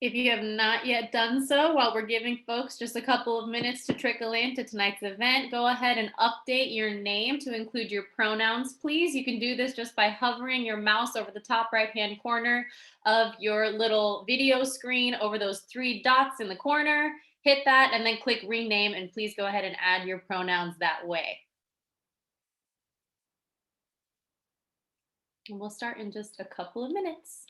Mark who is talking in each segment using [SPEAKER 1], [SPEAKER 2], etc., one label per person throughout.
[SPEAKER 1] If you have not yet done so, while we're giving folks just a couple of minutes to trickle into tonight's event, go ahead and update your name to include your pronouns, please. You can do this just by hovering your mouse over the top right-hand corner of your little video screen over those three dots in the corner. Hit that and then click rename, and please go ahead and add your pronouns that way. And we'll start in just a couple of minutes.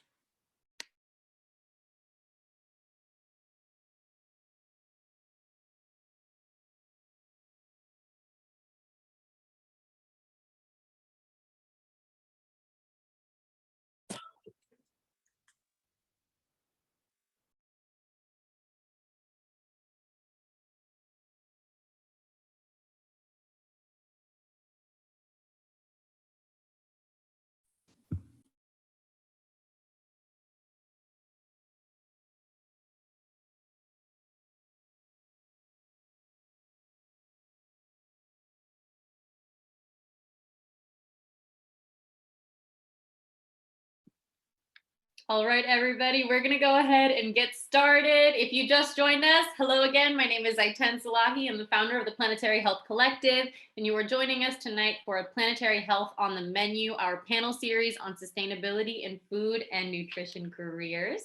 [SPEAKER 1] All right, everybody, we're going to go ahead and get started. If you just joined us, hello again. My name is Ayten Salahi. I'm the founder of the Planetary Health Collective, and you are joining us tonight for a Planetary Health on the Menu, our panel series on sustainability in food and nutrition careers.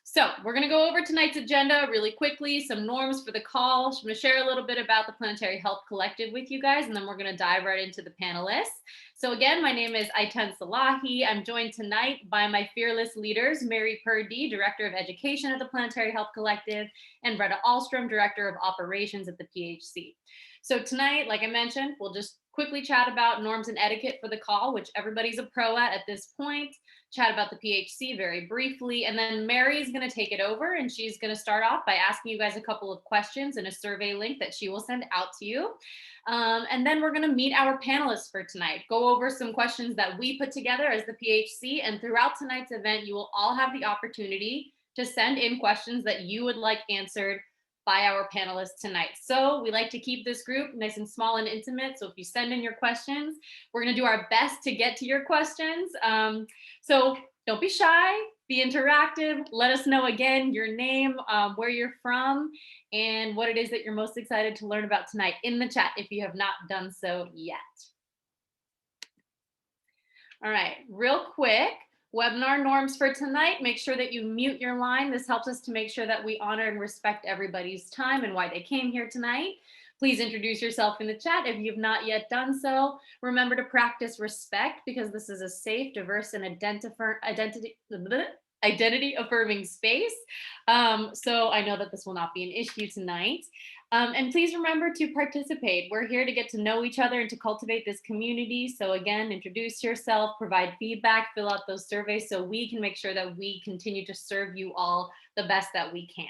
[SPEAKER 1] So we're going to go over tonight's agenda really quickly, some norms for the call. I'm going to share a little bit about the Planetary Health Collective with you guys, and then we're going to dive right into the panelists. So again, my name is Ayten Salahi. I'm joined tonight by my fearless leaders, Mary Purdy, Director of Education at the Planetary Health Collective, and Breta Alstrom, Director of Operations at the PHC. So tonight, like I mentioned, we'll just quickly chat about norms and etiquette for the call, which everybody's a pro at this point. Chat about the PHC very briefly, and then Mary's going to take it over, and she's going to start off by asking you guys a couple of questions and a survey link that she will send out to you. And then we're going to meet our panelists for tonight, go over some questions that we put together as the PHC, and throughout tonight's event, you will all have the opportunity to send in questions that you would like answered by our panelists tonight. So we like to keep this group nice and small and intimate. So if you send in your questions, we're going to do our best to get to your questions. So don't be shy, be interactive. Let us know again your name, where you're from, and what it is that you're most excited to learn about tonight in the chat if you have not done so yet. All right, real quick. Webinar norms for tonight. Make sure that you mute your line. This helps us to make sure that we honor and respect everybody's time and why they came here tonight. Please introduce yourself in the chat if you've not yet done so. Remember to practice respect because this is a safe, diverse, and identity affirming space. So I know that this will not be an issue tonight. And please remember to participate. We're here to get to know each other and to cultivate this community. So again, introduce yourself, provide feedback, fill out those surveys so we can make sure that we continue to serve you all the best that we can.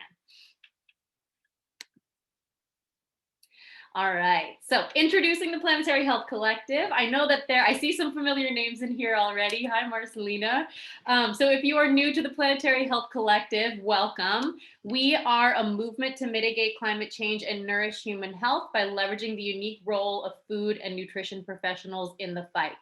[SPEAKER 1] All right, so introducing the Planetary Health Collective. I know that I see some familiar names in here already. Hi, Marcelina. So if you are new to the Planetary Health Collective, welcome. We are a movement to mitigate climate change and nourish human health by leveraging the unique role of food and nutrition professionals in the fight.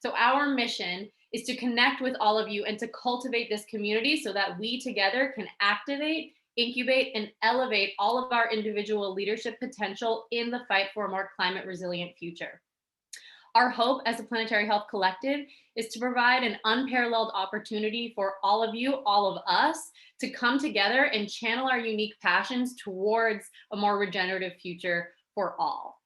[SPEAKER 1] So our mission is to connect with all of you and to cultivate this community so that we together can activate, incubate, and elevate all of our individual leadership potential in the fight for a more climate resilient future. Our hope as a Planetary Health Collective is to provide an unparalleled opportunity for all of you, all of us, to come together and channel our unique passions towards a more regenerative future for all.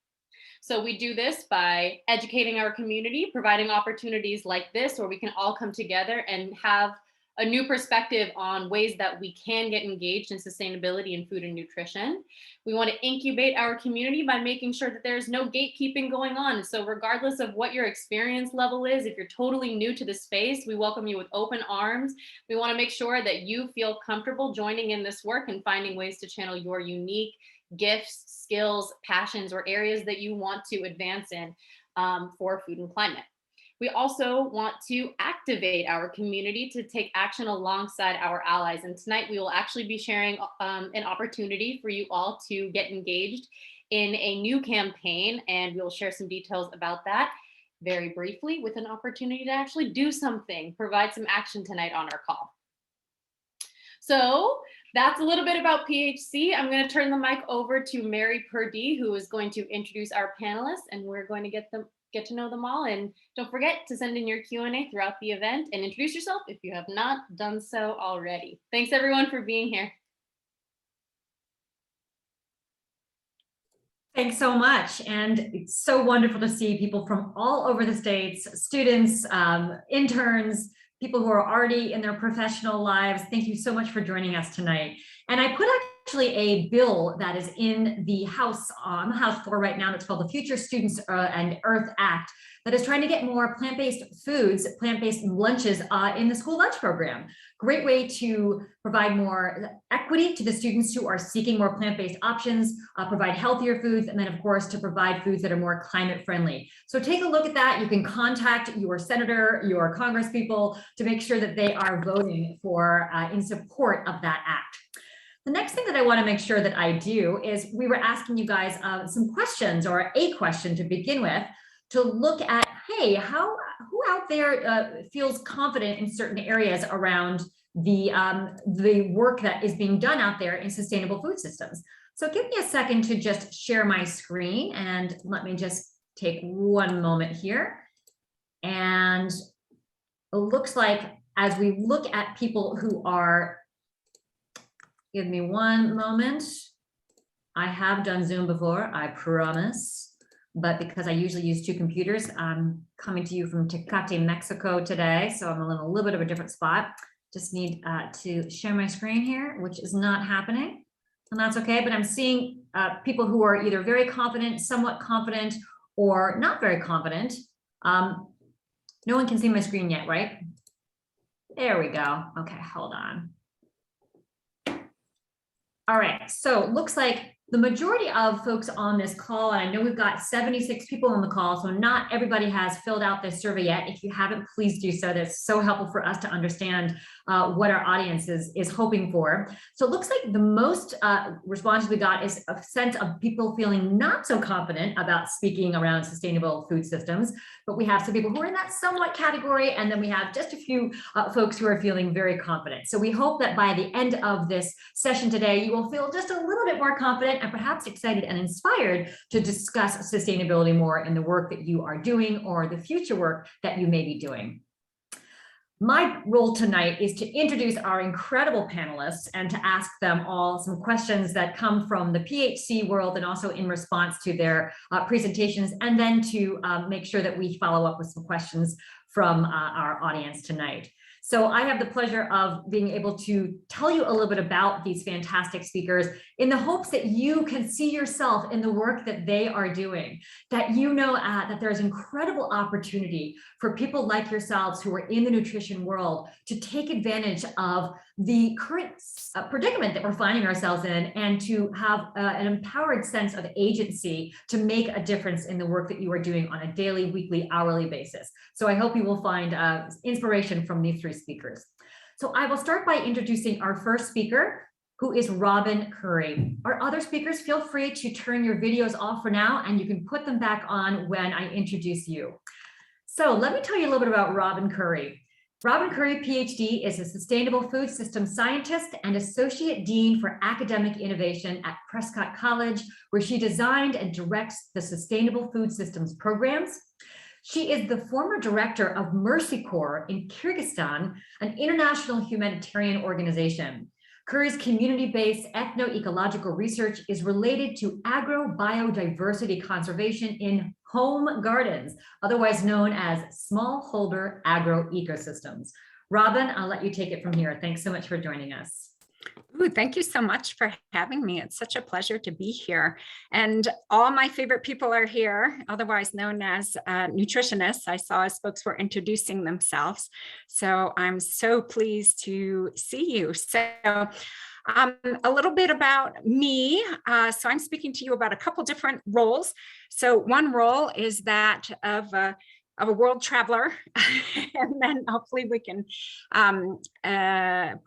[SPEAKER 1] So we do this by educating our community, providing opportunities like this where we can all come together and have a new perspective on ways that we can get engaged in sustainability in food and nutrition. We want to incubate our community by making sure that there's no gatekeeping going on. So regardless of what your experience level is, if you're totally new to the space, we welcome you with open arms. We want to make sure that you feel comfortable joining in this work and finding ways to channel your unique gifts, skills, passions, or areas that you want to advance in for food and climate. We also want to activate our community to take action alongside our allies. And tonight we will actually be sharing an opportunity for you all to get engaged in a new campaign, and we'll share some details about that very briefly with an opportunity to actually do something, provide some action tonight on our call. So that's a little bit about PHC. I'm going to turn the mic over to Mary Purdy, who is going to introduce our panelists, and we're going to get to know them all. And don't forget to send in your Q&A throughout the event and introduce yourself if you have not done so already. Thanks everyone for being here.
[SPEAKER 2] Thanks so much. And it's so wonderful to see people from all over the States, students, interns, people who are already in their professional lives. Thank you so much for joining us tonight. And I put actually a bill that is in the House, on the House floor right now, that's called the Future Students and Earth Act, that is trying to get more plant-based foods, plant-based lunches in the school lunch program. Great way to provide more equity to the students who are seeking more plant-based options, provide healthier foods, and then of course to provide foods that are more climate friendly. So take a look at that. You can contact your senator, your congresspeople to make sure that they are voting for in support of that act. The next thing that I want to make sure that I do is we were asking you guys some questions, or a question to begin with, to look at, hey, who out there feels confident in certain areas around the work that is being done out there in sustainable food systems. So give me a second to just share my screen, and let me just take one moment here. And it looks like as we look at people who are, give me one moment. I have done Zoom before, I promise. But because I usually use two computers, I'm coming to you from Tecate, Mexico today. So I'm in a little bit of a different spot. Just need to share my screen here, which is not happening. And that's okay, but I'm seeing people who are either very confident, somewhat confident, or not very confident. No one can see my screen yet, right? There we go. Okay, hold on. All right, so looks like the majority of folks on this call, and I know we've got 76 people on the call, so not everybody has filled out this survey yet. If you haven't, please do so. That's so helpful for us to understand what our audience is hoping for. So it looks like the most responses we got is a sense of people feeling not so confident about speaking around sustainable food systems, but we have some people who are in that somewhat category, and then we have just a few folks who are feeling very confident. So we hope that by the end of this session today, you will feel just a little bit more confident and perhaps excited and inspired to discuss sustainability more in the work that you are doing or the future work that you may be doing. My role tonight is to introduce our incredible panelists and to ask them all some questions that come from the PHC world and also in response to their presentations, and then to make sure that we follow up with some questions from our audience tonight. So I have the pleasure of being able to tell you a little bit about these fantastic speakers in the hopes that you can see yourself in the work that they are doing, that you know that there's incredible opportunity for people like yourselves who are in the nutrition world to take advantage of the current predicament that we're finding ourselves in, and to have an empowered sense of agency to make a difference in the work that you are doing on a daily, weekly, hourly basis. So I hope you will find inspiration from these three speakers. So I will start by introducing our first speaker, who is Robin Currey. Our other speakers, feel free to turn your videos off for now, and you can put them back on when I introduce you. So let me tell you a little bit about Robin Currey. Robin Currey, PhD, is a sustainable food system scientist and associate dean for academic innovation at Prescott College, where she designed and directs the sustainable food systems programs. She is the former director of Mercy Corps in Kyrgyzstan, an international humanitarian organization. Currey's community-based ethnoecological research is related to agrobiodiversity conservation in home gardens, otherwise known as smallholder agroecosystems. Robin, I'll let you take it from here. Thanks so much for joining us.
[SPEAKER 3] Ooh, thank you so much for having me. It's such a pleasure to be here. And all my favorite people are here, otherwise known as nutritionists. I saw as folks were introducing themselves. So I'm so pleased to see you. So a little bit about me. So I'm speaking to you about a couple different roles. So one role is that of of a world traveler, and then hopefully we can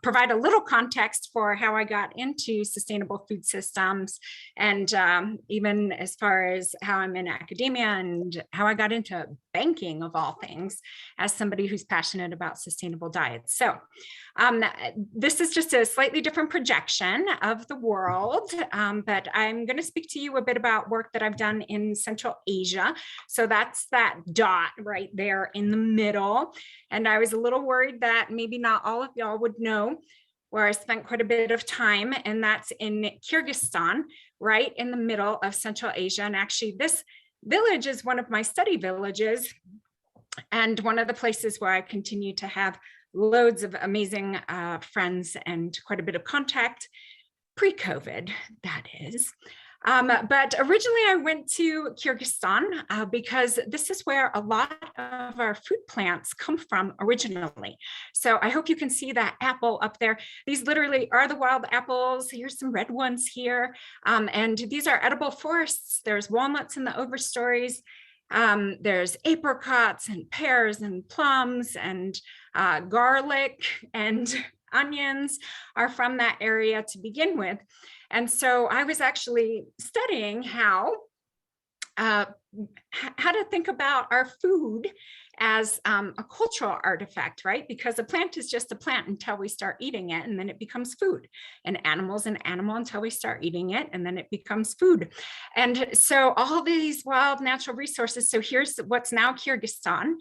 [SPEAKER 3] provide a little context for how I got into sustainable food systems, and even as far as how I'm in academia and how I got into banking of all things as somebody who's passionate about sustainable diets. So this is just a slightly different projection of the world, but I'm going to speak to you a bit about work that I've done in Central Asia. So that's that dot right there in the middle. And I was a little worried that maybe not all of y'all would know where I spent quite a bit of time, and that's in Kyrgyzstan, right in the middle of Central Asia. And actually this village is one of my study villages, and one of the places where I continue to have loads of amazing friends and quite a bit of contact pre-COVID, that is. But originally I went to Kyrgyzstan because this is where a lot of our food plants come from originally. So I hope you can see that apple up there. These literally are the wild apples. Here's some red ones here. And these are edible forests. There's walnuts in the overstories. There's apricots and pears and plums and garlic and onions are from that area to begin with. And so I was actually studying how to think about our food as a cultural artifact, right? Because a plant is just a plant until we start eating it, and then it becomes food. An animal's an animal until we start eating it, and then it becomes food. And so all these wild natural resources, so here's what's now Kyrgyzstan,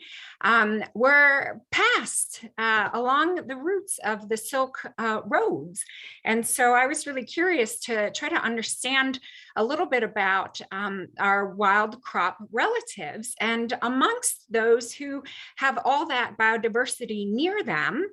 [SPEAKER 3] were passed along the routes of the Silk roads. And so I was really curious to try to understand a little bit about our wild crop relatives, and amongst those who have all that biodiversity near them,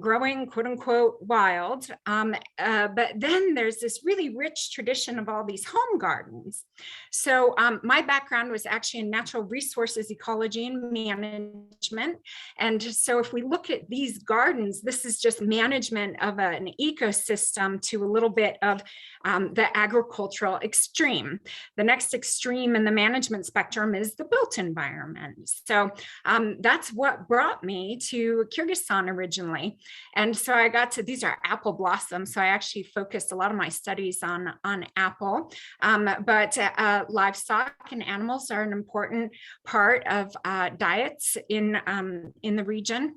[SPEAKER 3] growing quote unquote wild, but then there's this really rich tradition of all these home gardens. So my background was actually in natural resources ecology and management, and so if we look at these gardens, this is just management of an ecosystem to a little bit of the agricultural extreme. The next extreme in the management spectrum is the built environment. So that's what brought me to Kyrgyzstan originally. And so I got to, these are apple blossoms. So I actually focused a lot of my studies on apple, but livestock and animals are an important part of diets in the region.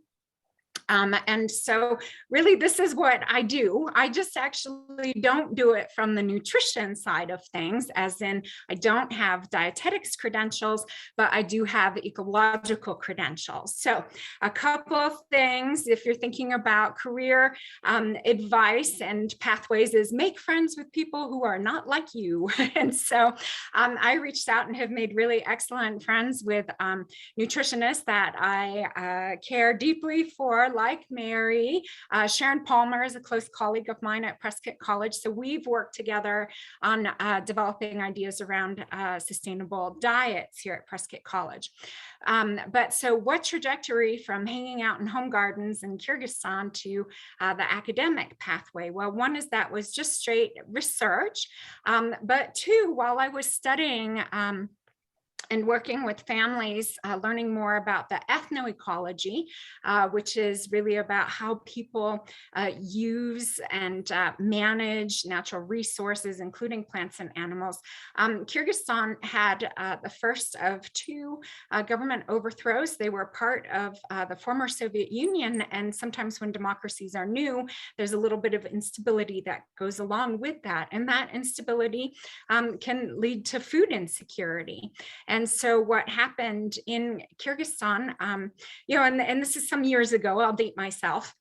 [SPEAKER 3] And so really this is what I do. I just actually don't do it from the nutrition side of things, as in I don't have dietetics credentials, but I do have ecological credentials. So a couple of things, if you're thinking about career advice and pathways, is make friends with people who are not like you. And so I reached out and have made really excellent friends with nutritionists that I care deeply for, like Mary. Sharon Palmer is a close colleague of mine at Prescott College. So we've worked together on developing ideas around sustainable diets here at Prescott College. But so what trajectory from hanging out in home gardens in Kyrgyzstan to the academic pathway? Well, one is that was just straight research, but two, while I was studying and working with families, learning more about the ethnoecology, which is really about how people use and manage natural resources, including plants and animals. Kyrgyzstan had the first of two government overthrows. They were part of the former Soviet Union, and sometimes when democracies are new, there's a little bit of instability that goes along with that, and that instability can lead to food insecurity. And so what happened in Kyrgyzstan, and this is some years ago, I'll date myself,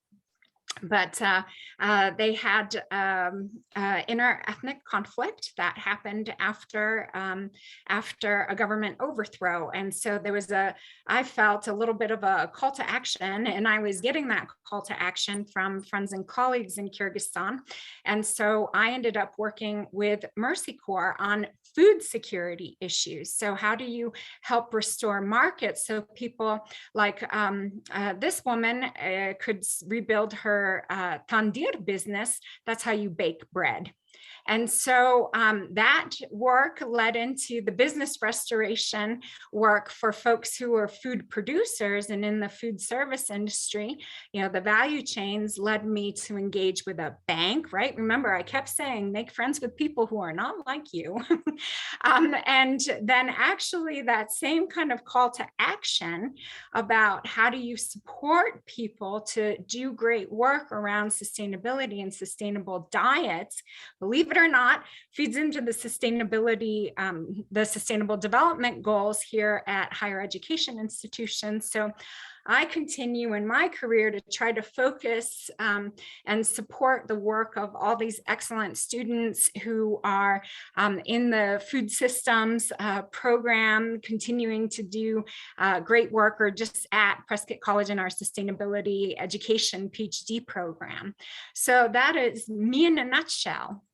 [SPEAKER 3] but they had inter-ethnic conflict that happened after a government overthrow. And so there was I felt a little bit of a call to action, and I was getting that call to action from friends and colleagues in Kyrgyzstan. And so I ended up working with Mercy Corps on food security issues. So how do you help restore markets so people like this woman could rebuild her tandir business? That's how you bake bread. And so that work led into the business restoration work for folks who are food producers and in the food service industry. The value chains led me to engage with a bank, right? Remember, I kept saying, make friends with people who are not like you. And then actually that same kind of call to action about how do you support people to do great work around sustainability and sustainable diets, believe it or not, feeds into the sustainability, the sustainable development goals here at higher education institutions. So I continue in my career to try to focus and support the work of all these excellent students who are in the food systems program, continuing to do great work, or just at Prescott College in our sustainability education Ph.D. program. So that is me in a nutshell.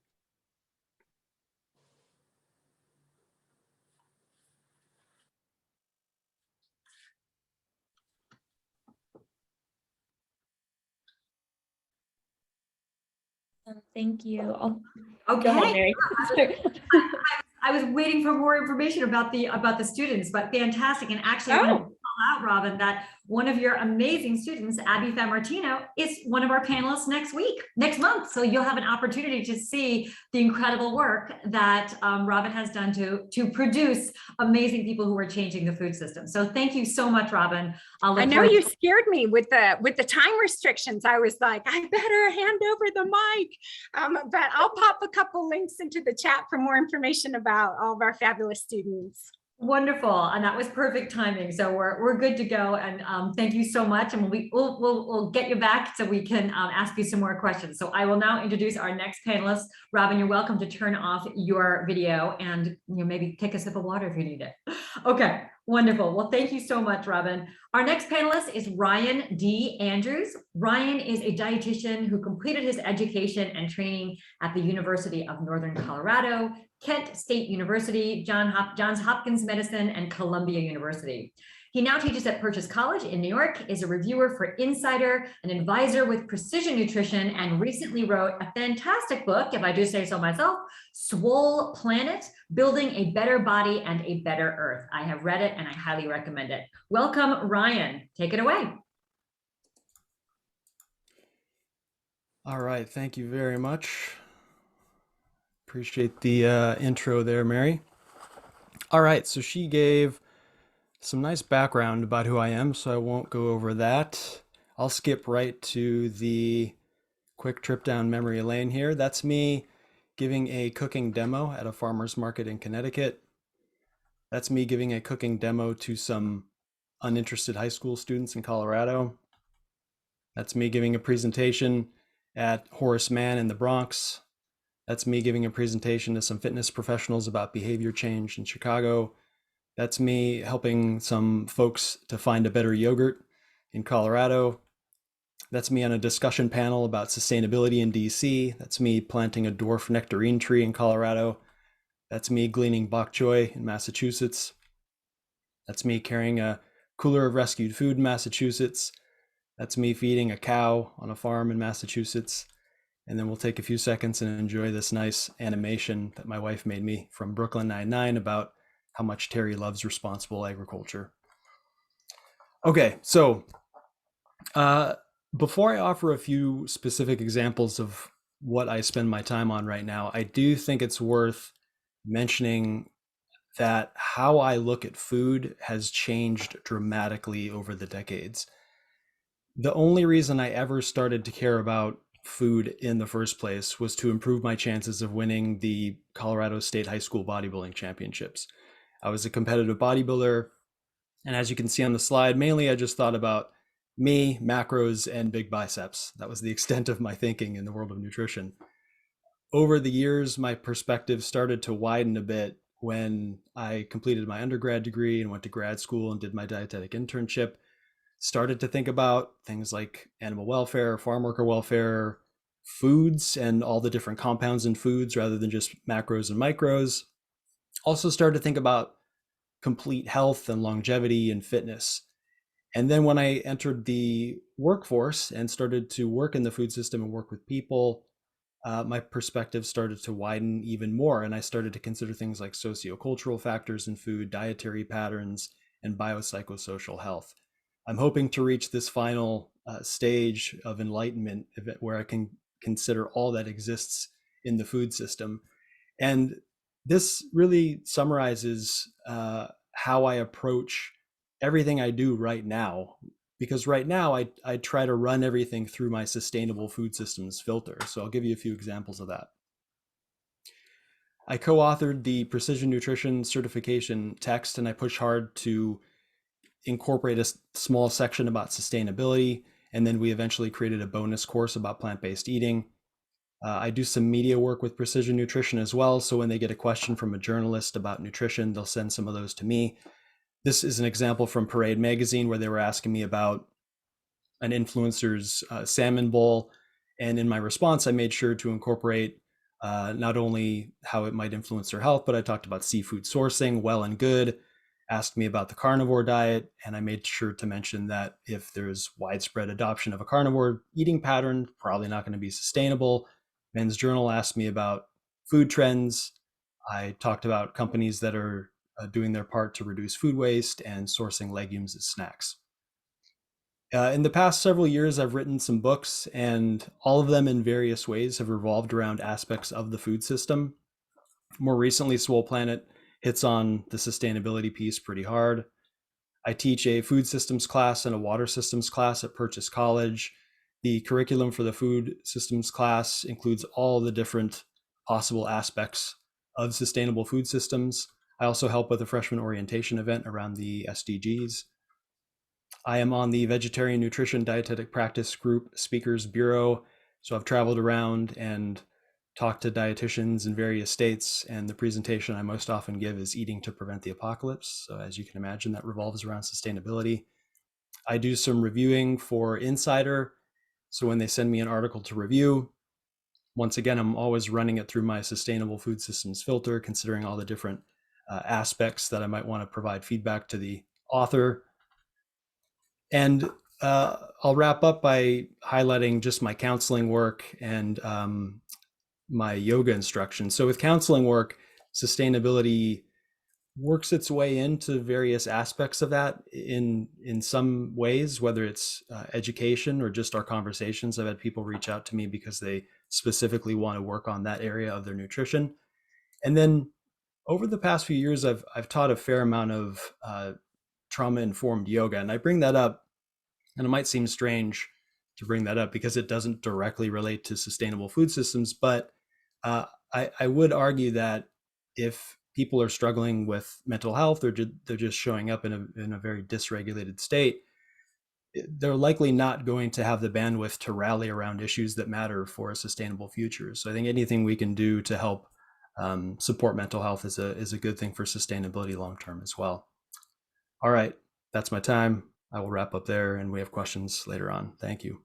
[SPEAKER 4] Thank you.
[SPEAKER 2] Okay.
[SPEAKER 4] Go ahead, Mary.
[SPEAKER 2] I was waiting for more information about the students, but fantastic. And actually, I want to call out, Robin, that one of your amazing students, Abby Famartino, is one of our panelists next month. So you'll have an opportunity to see the incredible work that Robin has done to produce amazing people who are changing the food system. So thank you so much, Robin.
[SPEAKER 3] I know you scared me with the time restrictions. I was like, I better hand over the mic. But I'll pop a couple links into the chat for more information about all of our fabulous students.
[SPEAKER 2] Wonderful, and that was perfect timing. So we're good to go, and thank you so much. And we'll get you back so we can ask you some more questions. So I will now introduce our next panelist. Robin, you're welcome to turn off your video and maybe take a sip of water if you need it. Okay, wonderful. Well, thank you so much, Robin. Our next panelist is Ryan D. Andrews. Ryan is a dietitian who completed his education and training at the University of Northern Colorado, Kent State University, Johns Hopkins Medicine, and Columbia University. He now teaches at Purchase College in New York, is a reviewer for Insider, an advisor with Precision Nutrition, and recently wrote a fantastic book, if I do say so myself, Swole Planet, Building a Better Body and a Better Earth. I have read it and I highly recommend it. Welcome, Ryan. Take it away.
[SPEAKER 5] All right, thank you very much. Appreciate the intro there, Mary. All right, so she gave some nice background about who I am, so I won't go over that. I'll skip right to the quick trip down memory lane here. That's me giving a cooking demo at a farmer's market in Connecticut. That's me giving a cooking demo to some uninterested high school students in Colorado. That's me giving a presentation at Horace Mann in the Bronx. That's me giving a presentation to some fitness professionals about behavior change in Chicago. That's me helping some folks to find a better yogurt in Colorado. That's me on a discussion panel about sustainability in DC. That's me planting a dwarf nectarine tree in Colorado. That's me gleaning bok choy in Massachusetts. That's me carrying a cooler of rescued food in Massachusetts. That's me feeding a cow on a farm in Massachusetts. And then we'll take a few seconds and enjoy this nice animation that my wife made me from Brooklyn Nine-Nine about how much Terry loves responsible agriculture. Okay, so before I offer a few specific examples of what I spend my time on right now, I do think it's worth mentioning that how I look at food has changed dramatically over the decades. The only reason I ever started to care about food in the first place was to improve my chances of winning the Colorado State High School Bodybuilding Championships. I was a competitive bodybuilder, and as you can see on the slide, mainly I just thought about me, macros, and big biceps. That was the extent of my thinking in the world of nutrition. Over the years, my perspective started to widen a bit when I completed my undergrad degree and went to grad school and did my dietetic internship. Started to think about things like animal welfare, farm worker welfare, foods, and all the different compounds in foods rather than just macros and micros. Also started to think about complete health and longevity and fitness. And then when I entered the workforce and started to work in the food system and work with people, my perspective started to widen even more, and I started to consider things like sociocultural factors in food, dietary patterns, and biopsychosocial health. I'm hoping to reach this final stage of enlightenment where I can consider all that exists in the food system. And this really summarizes how I approach everything I do right now. Because right now I try to run everything through my sustainable food systems filter. So I'll give you a few examples of that. I co-authored the precision nutrition certification text, and I push hard to incorporate a small section about sustainability. And then we eventually created a bonus course about plant-based eating. I do some media work with precision nutrition as well. So when they get a question from a journalist about nutrition, they'll send some of those to me. This is an example from Parade magazine where they were asking me about an influencer's salmon bowl. And in my response, I made sure to incorporate not only how it might influence their health, but I talked about seafood sourcing, well and good, asked me about the carnivore diet, and I made sure to mention that if there's widespread adoption of a carnivore eating pattern, probably not going to be sustainable. Men's Journal asked me about food trends. I talked about companies that are doing their part to reduce food waste and sourcing legumes as snacks. In the past several years, I've written some books, and all of them in various ways have revolved around aspects of the food system. More recently, Swole Planet hits on the sustainability piece pretty hard. I teach a food systems class and a water systems class at Prescott College. The curriculum for the food systems class includes all the different possible aspects of sustainable food systems. I also help with a freshman orientation event around the SDGs. I am on the Vegetarian Nutrition Dietetic Practice Group Speakers Bureau. So I've traveled around and talked to dietitians in various states, and the presentation I most often give is Eating to Prevent the Apocalypse. So as you can imagine, that revolves around sustainability. I do some reviewing for Insider. So when they send me an article to review, once again, I'm always running it through my sustainable food systems filter, considering all the different aspects that I might want to provide feedback to the author. And I'll wrap up by highlighting just my counseling work and my yoga instruction. So with counseling work, sustainability works its way into various aspects of that in some ways, whether it's education or just our conversations. I've had people reach out to me because they specifically want to work on that area of their nutrition. And then over the past few years, I've taught a fair amount of trauma-informed yoga. And I bring that up, and it might seem strange to bring that up because it doesn't directly relate to sustainable food systems, but I would argue that if people are struggling with mental health or they're just showing up in a very dysregulated state, they're likely not going to have the bandwidth to rally around issues that matter for a sustainable future. So I think anything we can do to help support mental health is a good thing for sustainability long-term as well. All right, that's my time. I will wrap up there, and we have questions later on. Thank you.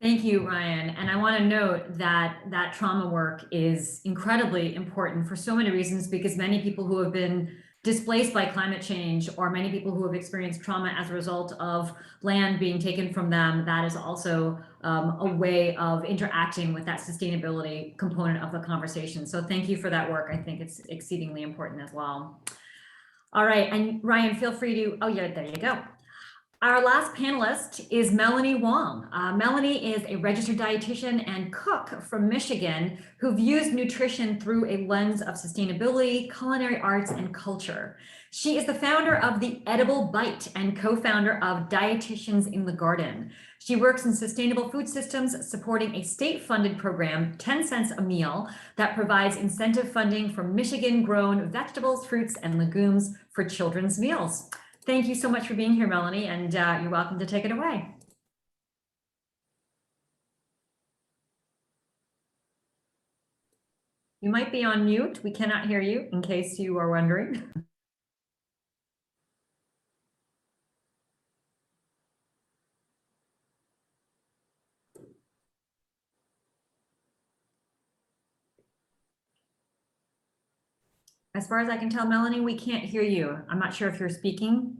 [SPEAKER 2] Thank you, Ryan. And I want to note that that trauma work is incredibly important for so many reasons, because many people who have been displaced by climate change, or many people who have experienced trauma as a result of land being taken from them, that is also a way of interacting with that sustainability component of the conversation. So thank you for that work. I think it's exceedingly important as well. All right, and Ryan, feel free to, oh yeah, there you go. Our last panelist is Melanie Wong. Melanie is a registered dietitian and cook from Michigan who views nutrition through a lens of sustainability, culinary arts, and culture. She is the founder of The Edible Bite and co-founder of Dietitians in the Garden. She works in sustainable food systems, supporting a state-funded program, 10 cents a meal, that provides incentive funding for Michigan-grown vegetables, fruits, and legumes for children's meals. Thank you so much for being here, Melanie, and you're welcome to take it away. You might be on mute. We cannot hear you, in case you are wondering. As far as I can tell, Melanie, we can't hear you. I'm not sure if you're speaking.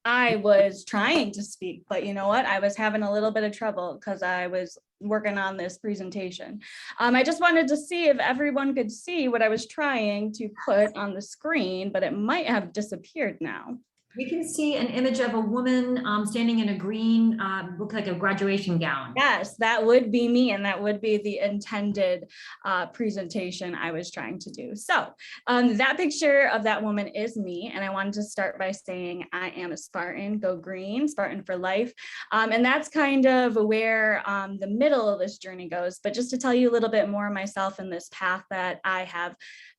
[SPEAKER 4] I was trying to speak, but you know what? I was having a little bit of trouble because I was working on this presentation. I just wanted to see if everyone could see what I was trying to put on the screen, but it might have disappeared now.
[SPEAKER 2] We can see an image of a woman standing in a green, look like a graduation gown.
[SPEAKER 4] Yes, that would be me, and that would be the intended presentation I was trying to do. So that picture of that woman is me, and I wanted to start by saying I am a Spartan, go green, Spartan for life. And that's kind of where the middle of this journey goes. But just to tell you a little bit more of myself and this path that I have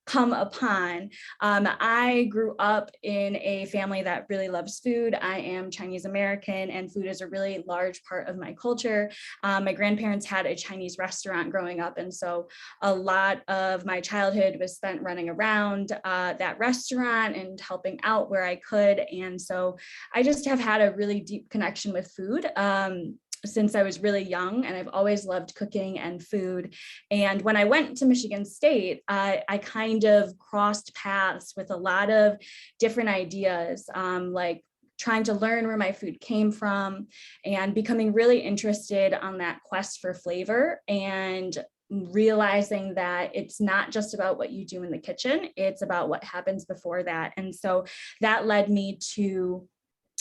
[SPEAKER 4] come upon. I grew up in a family that really loves food. I am Chinese American, and food is a really large part of my culture. My grandparents had a Chinese restaurant growing up, and so a lot of my childhood was spent running around that restaurant and helping out where I could. And so I just have had a really deep connection with food. Since I was really young, and I've always loved cooking and food. And when I went to Michigan State, I kind of crossed paths with a lot of different ideas, like trying to learn where my food came from and becoming really interested on that quest for flavor, and realizing that it's not just about what you do in the kitchen, it's about what happens before that. And so that led me to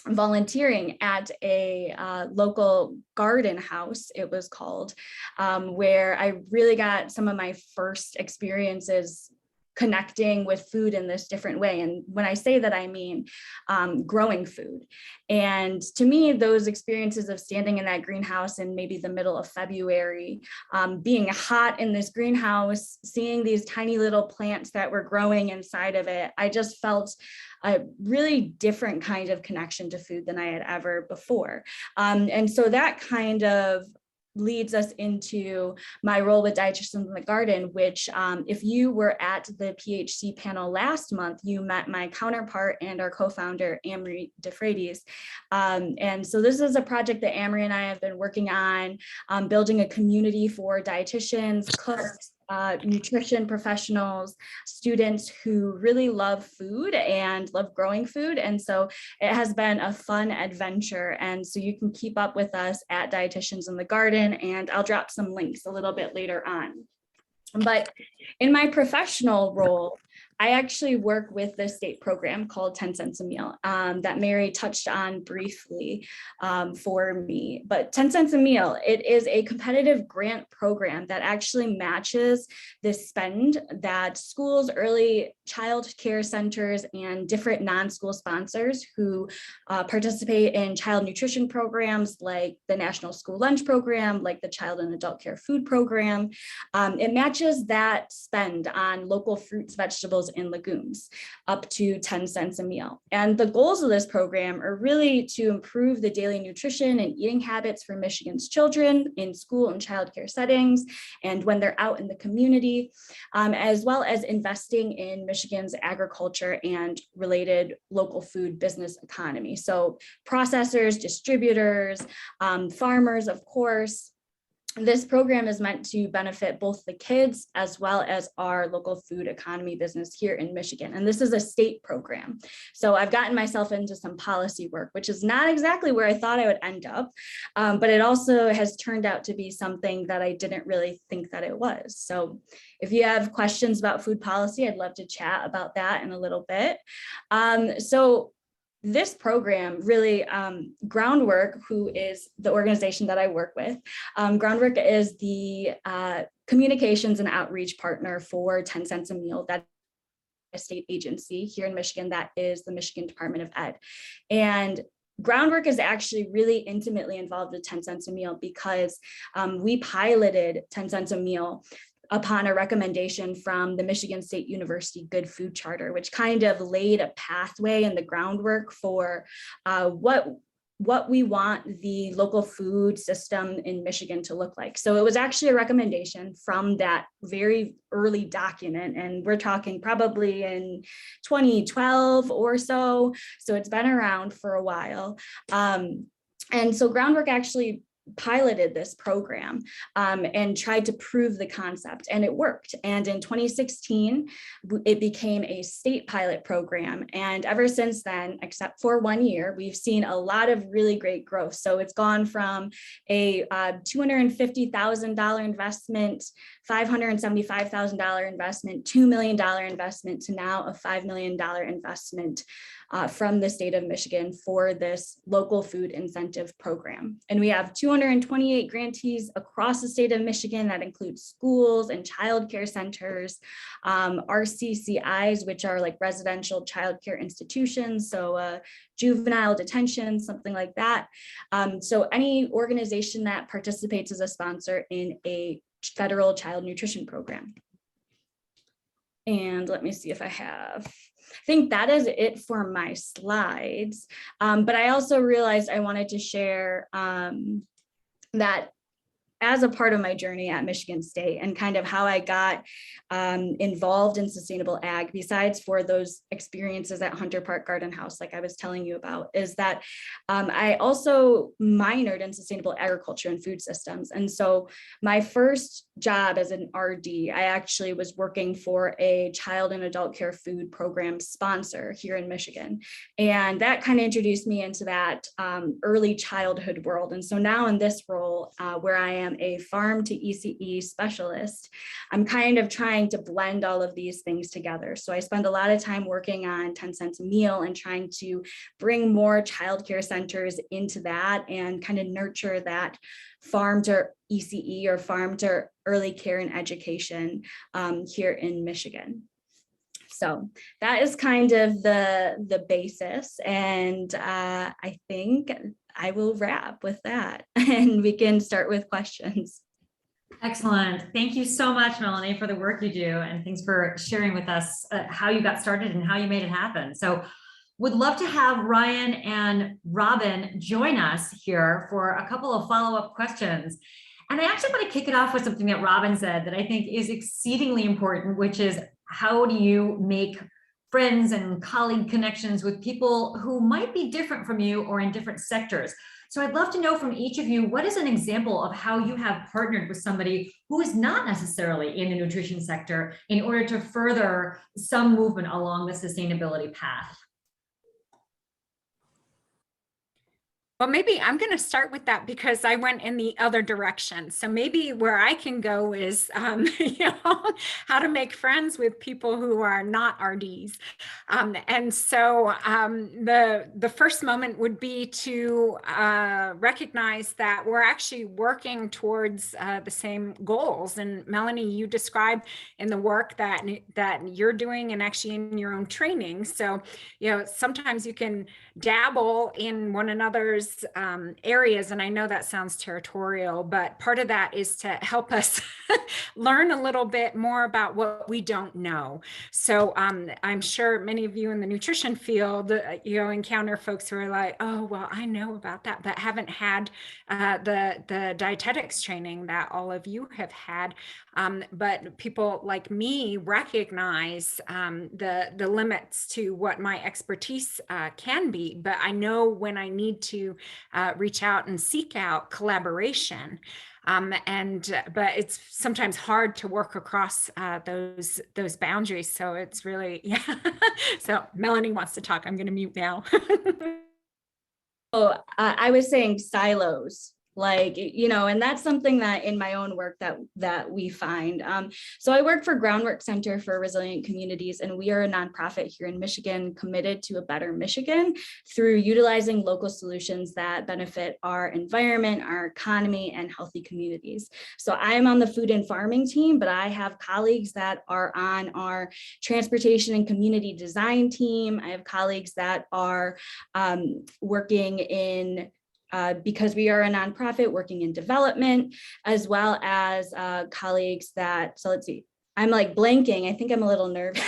[SPEAKER 4] volunteering at a local garden house, it was called, where I really got some of my first experiences connecting with food in this different way. And when I say that, I mean growing food. And to me, those experiences of standing in that greenhouse in maybe the middle of February, being hot in this greenhouse, seeing these tiny little plants that were growing inside of it, I just felt a really different kind of connection to food than I had ever before. And so that kind of leads us into my role with Dietitians in the Garden, which if you were at the PhD panel last month, you met my counterpart and our co-founder, Amory DeFreitas. And so this is a project that Amory and I have been working on, building a community for dietitians, cooks, nutrition professionals, students who really love food and love growing food. And so it has been a fun adventure. And so you can keep up with us at Dietitians in the Garden, and I'll drop some links a little bit later on. But in my professional role, I actually work with this state program called 10 cents a meal that Mary touched on briefly for me. But 10 cents a meal, it is a competitive grant program that actually matches the spend that schools, early child care centers, and different non-school sponsors who participate in child nutrition programs like the National School Lunch Program, like the Child and Adult Care Food Program. It matches that spend on local fruits, vegetables, and legumes up to 10 cents a meal. And the goals of this program are really to improve the daily nutrition and eating habits for Michigan's children in school and childcare settings, and when they're out in the community, as well as investing in Michigan's agriculture and related local food business economy. So processors, distributors, farmers, of course. This program is meant to benefit both the kids as well as our local food economy business here in Michigan. And this is a state program. So I've gotten myself into some policy work, which is not exactly where I thought I would end up, but it also has turned out to be something that I didn't really think that it was. So if you have questions about food policy, I'd love to chat about that in a little bit. So this program really, Groundwork, who is the organization that I work with, Groundwork is the communications and outreach partner for 10 cents a meal. That a state agency here in Michigan that is the Michigan Department of Ed. And Groundwork is actually really intimately involved with 10 cents a meal because we piloted 10 cents a meal upon a recommendation from the Michigan State University Good Food Charter, which kind of laid a pathway and the groundwork for what we want the local food system in Michigan to look like. So it was actually a recommendation from that very early document, and we're talking probably in 2012 or so. So it's been around for a while. And so Groundwork actually piloted this program and tried to prove the concept, and it worked. And in 2016, it became a state pilot program. And ever since then, except for 1 year, we've seen a lot of really great growth. So it's gone from a $250,000 investment, $575,000 investment, $2 million investment to now a $5 million investment from the state of Michigan for this local food incentive program. And we have 228 grantees across the state of Michigan. That includes schools and childcare centers, RCCIs, which are like residential childcare institutions, so juvenile detention, something like that. So any organization that participates as a sponsor in a federal child nutrition program. And let me see if I think that is it for my slides. But I also realized I wanted to share that as a part of my journey at Michigan State and kind of how I got involved in sustainable ag, besides for those experiences at Hunter Park Garden House, like I was telling you about, is that I also minored in sustainable agriculture and food systems. And so my first job as an RD, I actually was working for a child and adult care food program sponsor here in Michigan. And that kind of introduced me into that early childhood world. And so now in this role, where I am a farm to ECE specialist, I'm kind of trying to blend all of these things together. So I spend a lot of time working on 10 cents a meal and trying to bring more childcare centers into that and kind of nurture that farm to ECE or farm to early care and education here in Michigan. So that is kind of the basis. And I think I will wrap with that and we can start with questions.
[SPEAKER 2] Excellent. Thank you so much, Melanie, for the work you do. And thanks for sharing with us how you got started and how you made it happen. So would love to have Ryan and Robin join us here for a couple of follow-up questions. And I actually want to kick it off with something that Robin said that I think is exceedingly important, which is how do you make friends and colleague connections with people who might be different from you or in different sectors? So I'd love to know from each of you, what is an example of how you have partnered with somebody who is not necessarily in the nutrition sector in order to further some movement along the sustainability path?
[SPEAKER 3] Well, maybe I'm going to start with that because I went in the other direction. So maybe where I can go is, how to make friends with people who are not RDs. And so the first moment would be to recognize that we're actually working towards the same goals. And Melanie, you described in the work that you're doing and actually in your own training. So, sometimes you can dabble in one another's areas, and I know that sounds territorial, but part of that is to help us learn a little bit more about what we don't know. So I'm sure many of you in the nutrition field, encounter folks who are like, oh, well, I know about that, but haven't had the dietetics training that all of you have had. But people like me recognize the limits to what my expertise can be, but I know when I need to reach out and seek out collaboration. But it's sometimes hard to work across those boundaries. So it's really, yeah. So Melanie wants to talk. I'm going to mute now.
[SPEAKER 4] I was saying silos. And that's something that in my own work that we find. So I work for Groundwork Center for Resilient Communities, and we are a nonprofit here in Michigan committed to a better Michigan through utilizing local solutions that benefit our environment, our economy, and healthy communities. So I'm on the food and farming team, but I have colleagues that are on our transportation and community design team. I have colleagues that are working in because we are a nonprofit working in development, as well as colleagues that, so let's see, I'm like blanking. I think I'm a little nervous.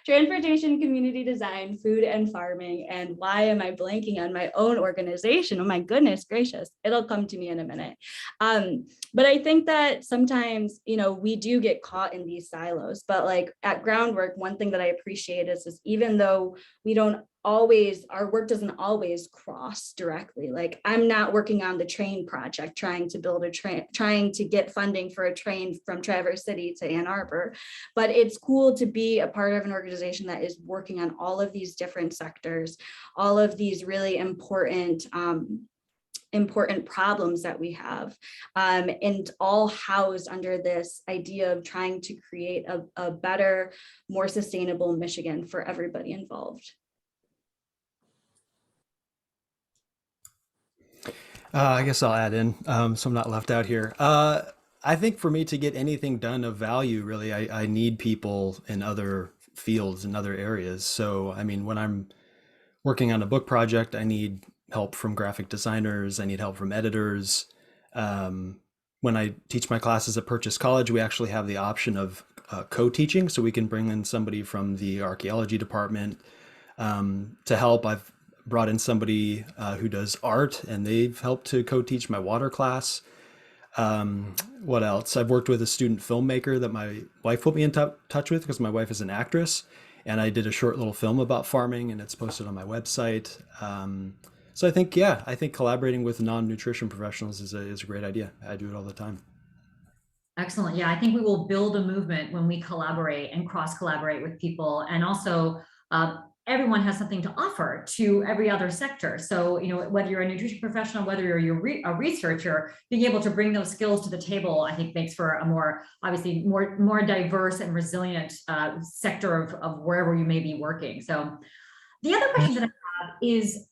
[SPEAKER 4] Transportation, community design, food and farming. And why am I blanking on my own organization? Oh my goodness gracious, it'll come to me in a minute. But I think that sometimes, we do get caught in these silos, but like at Groundwork, one thing that I appreciate is even though we don't our work doesn't always cross directly. Like, I'm not working on the train project, trying to build a train, trying to get funding for a train from Traverse City to Ann Arbor. But it's cool to be a part of an organization that is working on all of these different sectors, all of these really important problems that we have, and all housed under this idea of trying to create a better, more sustainable Michigan for everybody involved.
[SPEAKER 5] I guess I'll add in, so I'm not left out here. I think for me to get anything done of value, really, I need people in other fields and other areas. So, I mean, when I'm working on a book project, I need help from graphic designers. I need help from editors. When I teach my classes at Prescott College, we actually have the option of co-teaching, so we can bring in somebody from the archaeology department to help. I've brought in somebody who does art, and they've helped to co-teach my water class. What else? I've worked with a student filmmaker that my wife put me in touch with, because my wife is an actress, and I did a short little film about farming, and it's posted on my website. So I think collaborating with non-nutrition professionals is a great idea. I do it all the time.
[SPEAKER 2] Excellent. Yeah, I think we will build a movement when we collaborate and cross-collaborate with people. And also, everyone has something to offer to every other sector. So, whether you're a nutrition professional, whether you're a researcher, being able to bring those skills to the table, I think makes for a more diverse and resilient sector of wherever you may be working. So the other question that I have is,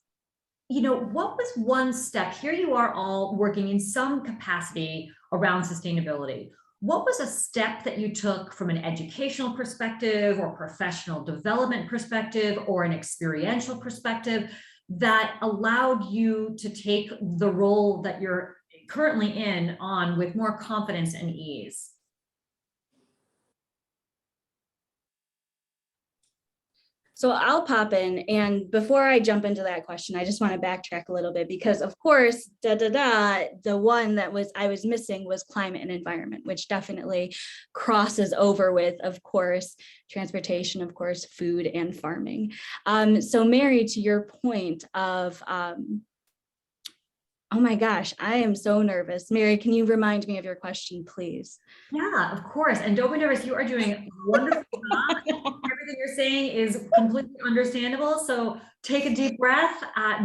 [SPEAKER 2] what was one step? Here you are all working in some capacity around sustainability. What was a step that you took from an educational perspective or professional development perspective or an experiential perspective that allowed you to take the role that you're currently in on with more confidence and ease?
[SPEAKER 4] So I'll pop in, and before I jump into that question, I just want to backtrack a little bit, because of course, the one that I was missing was climate and environment, which definitely crosses over with, of course, transportation, of course, food and farming. So Mary, to your point of, oh my gosh, I am so nervous. Mary, can you remind me of your question, please?
[SPEAKER 2] Yeah, of course. And don't be nervous. You are doing a wonderful job. Everything you're saying is completely understandable. So take a deep breath,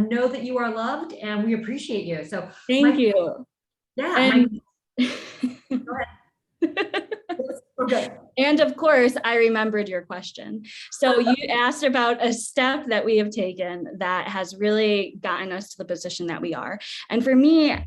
[SPEAKER 2] know that you are loved, and we appreciate you. So
[SPEAKER 4] thank you.
[SPEAKER 2] Yeah. Go ahead. Okay.
[SPEAKER 4] And of course, I remembered your question. So you asked about a step that we have taken that has really gotten us to the position that we are. And for me,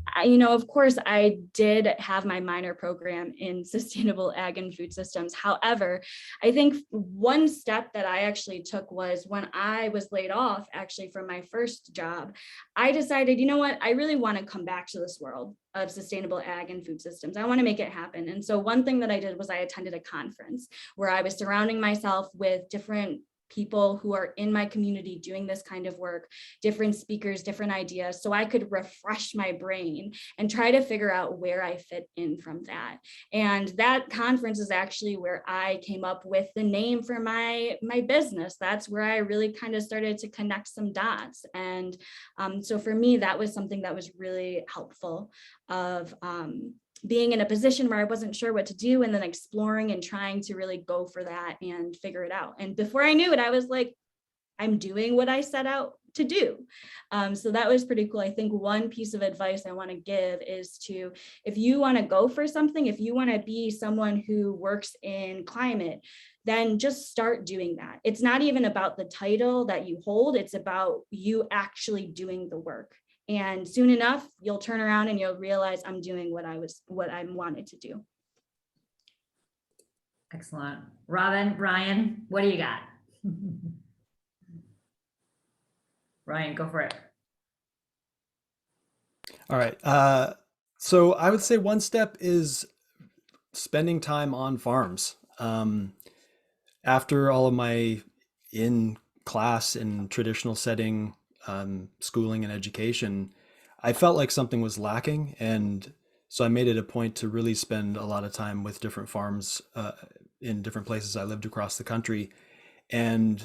[SPEAKER 4] of course, I did have my minor program in sustainable ag and food systems. However, I think one step that I actually took was when I was laid off actually from my first job, I decided, you know what, I really want to come back to this world of sustainable ag and food systems. I want to make it happen. And so one thing that I did was I attended a conference where I was surrounding myself with different people who are in my community doing this kind of work, different speakers, different ideas, so I could refresh my brain and try to figure out where I fit in from that. And that conference is actually where I came up with the name for my business. That's where I really kind of started to connect some dots. And so for me, that was something that was really helpful of being in a position where I wasn't sure what to do, and then exploring and trying to really go for that and figure it out. And before I knew it, I was like, I'm doing what I set out to do. So that was pretty cool. I think one piece of advice I want to give is to, if you want to go for something, if you want to be someone who works in climate, then just start doing that. It's not even about the title that you hold, it's about you actually doing the work. And soon enough, you'll turn around and you'll realize I'm doing what I wanted to do.
[SPEAKER 2] Excellent. Robin, Ryan, what do you got? Ryan, go for it.
[SPEAKER 5] All right. So I would say one step is spending time on farms. After all of my in-class and traditional setting schooling and education, I felt like something was lacking. And so I made it a point to really spend a lot of time with different farms in different places I lived across the country. And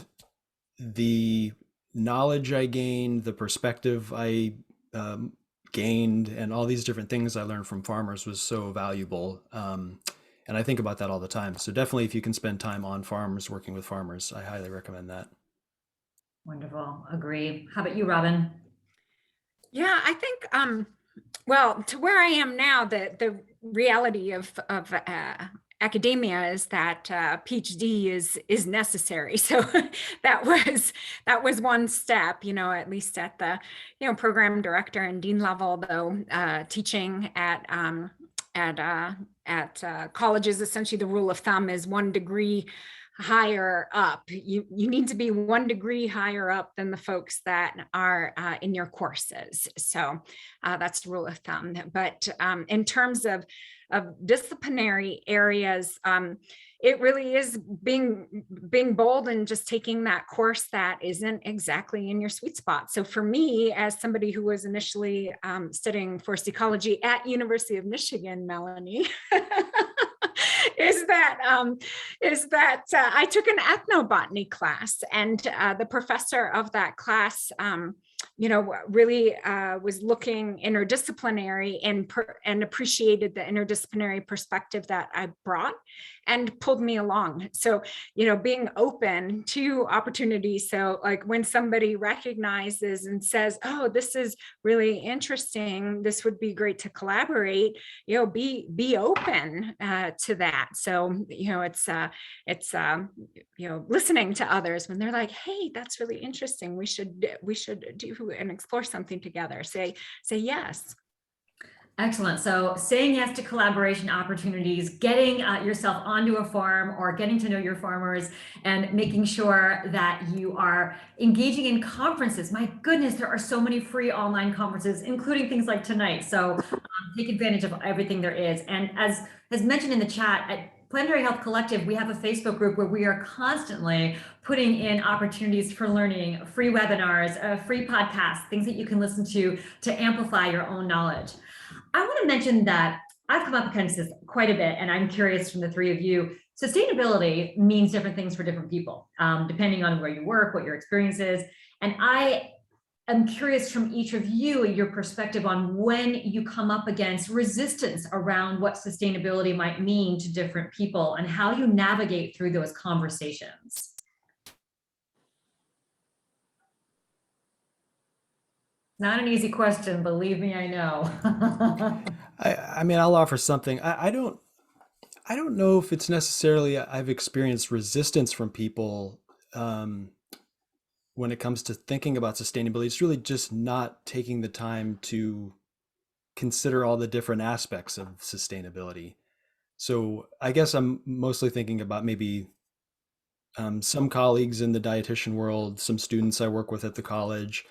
[SPEAKER 5] the knowledge I gained, the perspective I gained, and all these different things I learned from farmers was so valuable. And I think about that all the time. So definitely, if you can spend time on farms, working with farmers, I highly recommend that.
[SPEAKER 2] Wonderful. Agree. How about you, Robin?
[SPEAKER 3] Yeah, I think, well, to where I am now, the reality of academia is that PhD is necessary. So that was one step, at least at the program director and dean level, though teaching at colleges, essentially the rule of thumb is 1 degree higher up. You need to be 1 degree higher up than the folks that are in your courses. So that's the rule of thumb. But in terms of disciplinary areas, it really is being bold and just taking that course that isn't exactly in your sweet spot. So for me, as somebody who was initially studying forest ecology at University of Michigan, Melanie, is that I took an ethnobotany class, and the professor of that class really was looking interdisciplinary and appreciated the interdisciplinary perspective that I brought and pulled me along. So, being open to opportunities. So like when somebody recognizes and says, oh, this is really interesting, this would be great to collaborate, be open to that. So, it's listening to others when they're like, hey, that's really interesting. We should do and explore something together. Say yes.
[SPEAKER 2] Excellent. So saying yes to collaboration opportunities, getting yourself onto a farm or getting to know your farmers, and making sure that you are engaging in conferences. My goodness, there are so many free online conferences, including things like tonight. So take advantage of everything there is. And as mentioned in the chat, at Planetary Health Collective, we have a Facebook group where we are constantly putting in opportunities for learning, free webinars, free podcasts, things that you can listen to amplify your own knowledge. I want to mention that I've come up against this quite a bit, and I'm curious from the three of you. Sustainability means different things for different people, depending on where you work, what your experience is. And I am curious from each of you, your perspective on when you come up against resistance around what sustainability might mean to different people and how you navigate through those conversations. Not an easy question, believe me, I know.
[SPEAKER 5] I mean, I'll offer something. I don't know if it's necessarily I've experienced resistance from people when it comes to thinking about sustainability. It's really just not taking the time to consider all the different aspects of sustainability. So I guess I'm mostly thinking about maybe some colleagues in the dietitian world, some students I work with at the college.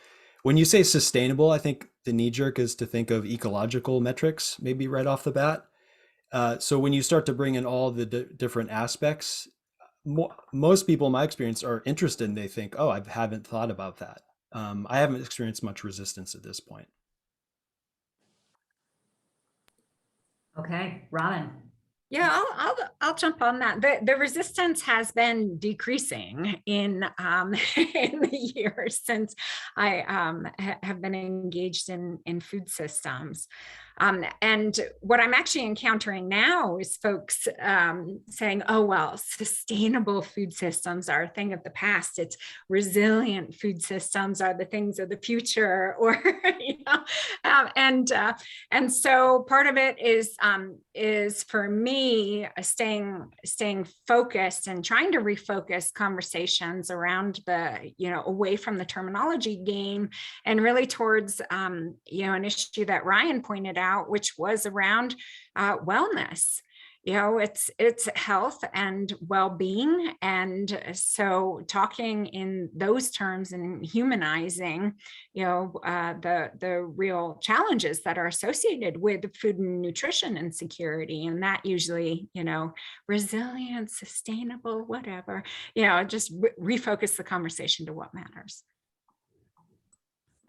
[SPEAKER 5] When you say sustainable, I think the knee jerk is to think of ecological metrics, maybe right off the bat. So when you start to bring in all the different aspects, most people in my experience are interested and they think, oh, I haven't thought about that. I haven't experienced much resistance at this point.
[SPEAKER 2] Okay, Robin.
[SPEAKER 3] Yeah, I'll jump on that. The resistance has been decreasing in in the years since I have been engaged in food systems. And what I'm actually encountering now is folks saying, oh, well, sustainable food systems are a thing of the past. It's resilient food systems are the things of the future, or, and so part of it is for me staying focused and trying to refocus conversations around the, away from the terminology game and really towards, an issue that Ryan pointed out, which was around wellness. It's health and well-being. And so talking in those terms and humanizing, the real challenges that are associated with food and nutrition insecurity. And that usually, resilient, sustainable, whatever, just refocus the conversation to what matters.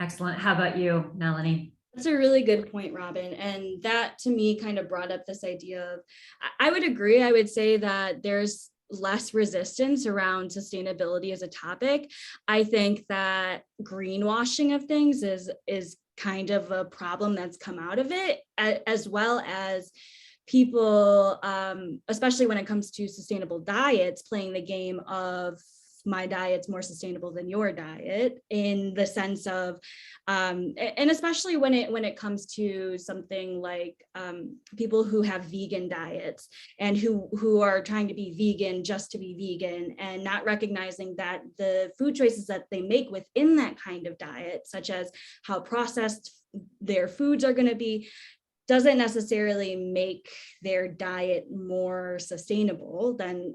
[SPEAKER 2] Excellent. How about you, Melanie?
[SPEAKER 4] That's a really good point, Robin. And that to me kind of brought up this idea of, I would agree. I would say that there's less resistance around sustainability as a topic. I think that greenwashing of things is kind of a problem that's come out of it, as well as people, especially when it comes to sustainable diets, playing the game of my diet's more sustainable than your diet, in the sense of, and especially when it comes to something like people who have vegan diets and who are trying to be vegan just to be vegan, and not recognizing that the food choices that they make within that kind of diet, such as how processed their foods are going to be, doesn't necessarily make their diet more sustainable than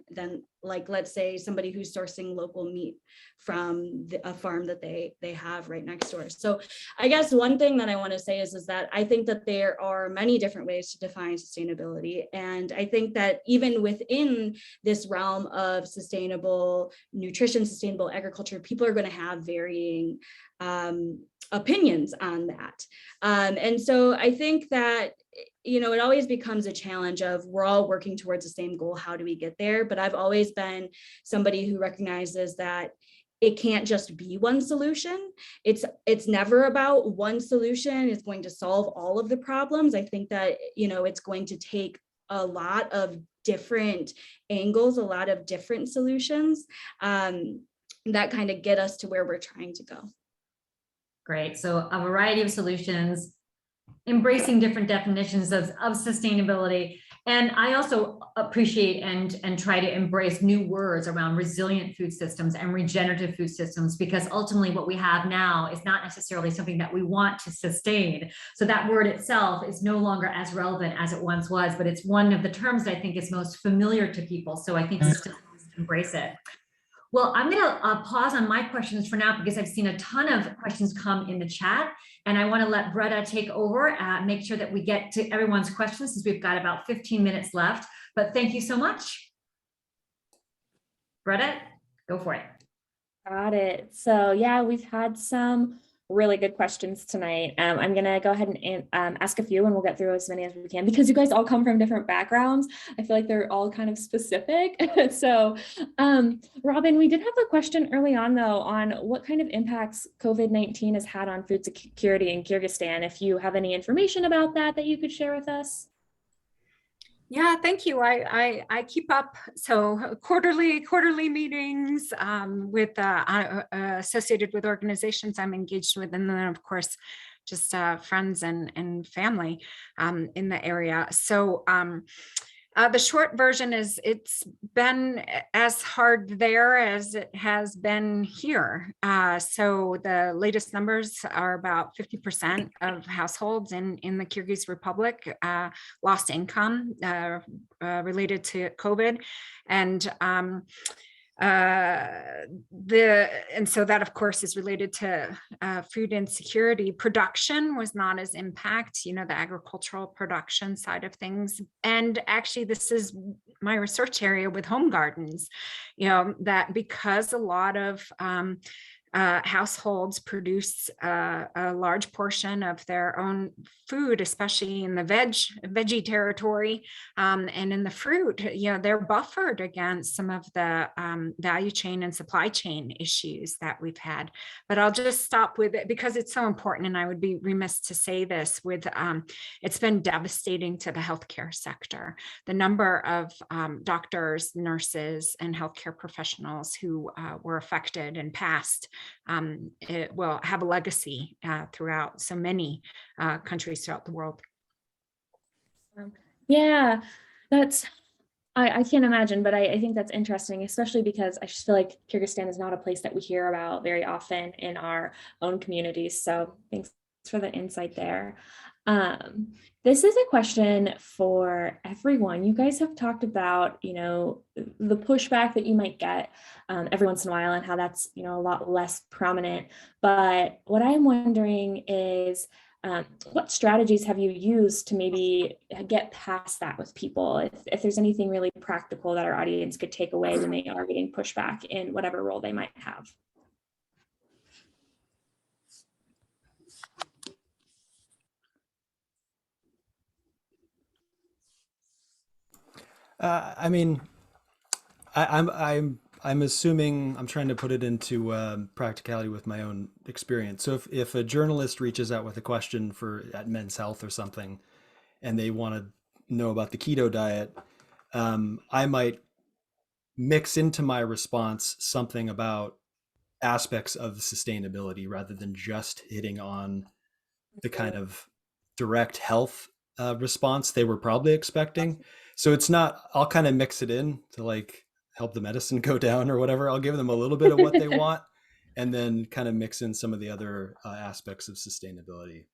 [SPEAKER 4] like, let's say, somebody who's sourcing local meat from a farm that they have right next door. So I guess one thing that I want to say is that I think that there are many different ways to define sustainability. And I think that even within this realm of sustainable nutrition, sustainable agriculture, people are going to have varying opinions on that. And so I think that, it always becomes a challenge of, we're all working towards the same goal. How do we get there? But I've always been somebody who recognizes that it can't just be one solution. It's never about one solution is going to solve all of the problems. I think that, it's going to take a lot of different angles, a lot of different solutions that kind of get us to where we're trying to go.
[SPEAKER 2] Great. So a variety of solutions, embracing different definitions of sustainability. And I also appreciate and try to embrace new words around resilient food systems and regenerative food systems, because ultimately what we have now is not necessarily something that we want to sustain. So that word itself is no longer as relevant as it once was, but it's one of the terms that I think is most familiar to people. So I think we still embrace it. Well, I'm going to pause on my questions for now, because I've seen a ton of questions come in the chat, and I want to let Breta take over, make sure that we get to everyone's questions, since we've got about 15 minutes left. But thank you so much. Breta, go for it.
[SPEAKER 6] Got it. So yeah, we've had some really good questions tonight. I'm going to go ahead and ask a few, and we'll get through as many as we can, because you guys all come from different backgrounds. I feel like they're all kind of specific. So Robin, we did have a question early on, though, on what kind of impacts COVID-19 has had on food security in Kyrgyzstan. If you have any information about that you could share with us.
[SPEAKER 3] Yeah, thank you. I keep up, so quarterly meetings with associated with organizations I'm engaged with, and then of course just friends and family in the area. So the short version is, it's been as hard there as it has been here. So the latest numbers are about 50% of households in the Kyrgyz Republic lost income related to COVID. And so that of course is related to food insecurity. Production was not as impacted, the agricultural production side of things. And actually this is my research area with home gardens, that because a lot of households produce a large portion of their own food, especially in the veggie territory, and in the fruit, they're buffered against some of the value chain and supply chain issues that we've had. But I'll just stop with it because it's so important, and I would be remiss to say this, with it's been devastating to the healthcare sector. The number of doctors, nurses, and healthcare professionals who were affected and passed, it will have a legacy throughout so many countries throughout the world.
[SPEAKER 6] Yeah, I can't imagine, but I think that's interesting, especially because I just feel like Kyrgyzstan is not a place that we hear about very often in our own communities. So thanks for the insight there. This is a question for everyone. You guys have talked about, the pushback that you might get every once in a while, and how that's, a lot less prominent. But what I'm wondering is, what strategies have you used to maybe get past that with people? If there's anything really practical that our audience could take away when they are getting pushback in whatever role they might have.
[SPEAKER 5] I mean, I'm assuming I'm trying to put it into practicality with my own experience. So if a journalist reaches out with a question for at Men's Health or something, and they want to know about the keto diet, I might mix into my response something about aspects of sustainability rather than just hitting on the kind of direct health response they were probably expecting. So it's not, I'll kind of mix it in to like help the medicine go down or whatever. I'll give them a little bit of what they want and then kind of mix in some of the other aspects of sustainability.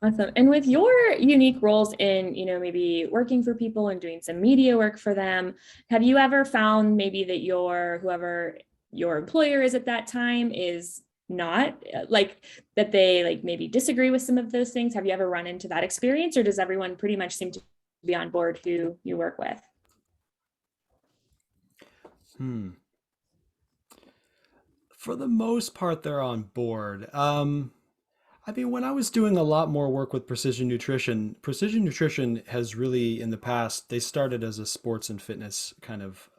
[SPEAKER 6] Awesome. And with your unique roles in, maybe working for people and doing some media work for them, have you ever found maybe that whoever your employer is at that time is not like that they like maybe disagree with some of those things? Have you ever run into that experience, or does everyone pretty much seem to be on board who you work with?
[SPEAKER 5] For the most part, they're on board. I mean, when I was doing a lot more work with Precision Nutrition has really, in the past, they started as a sports and fitness kind of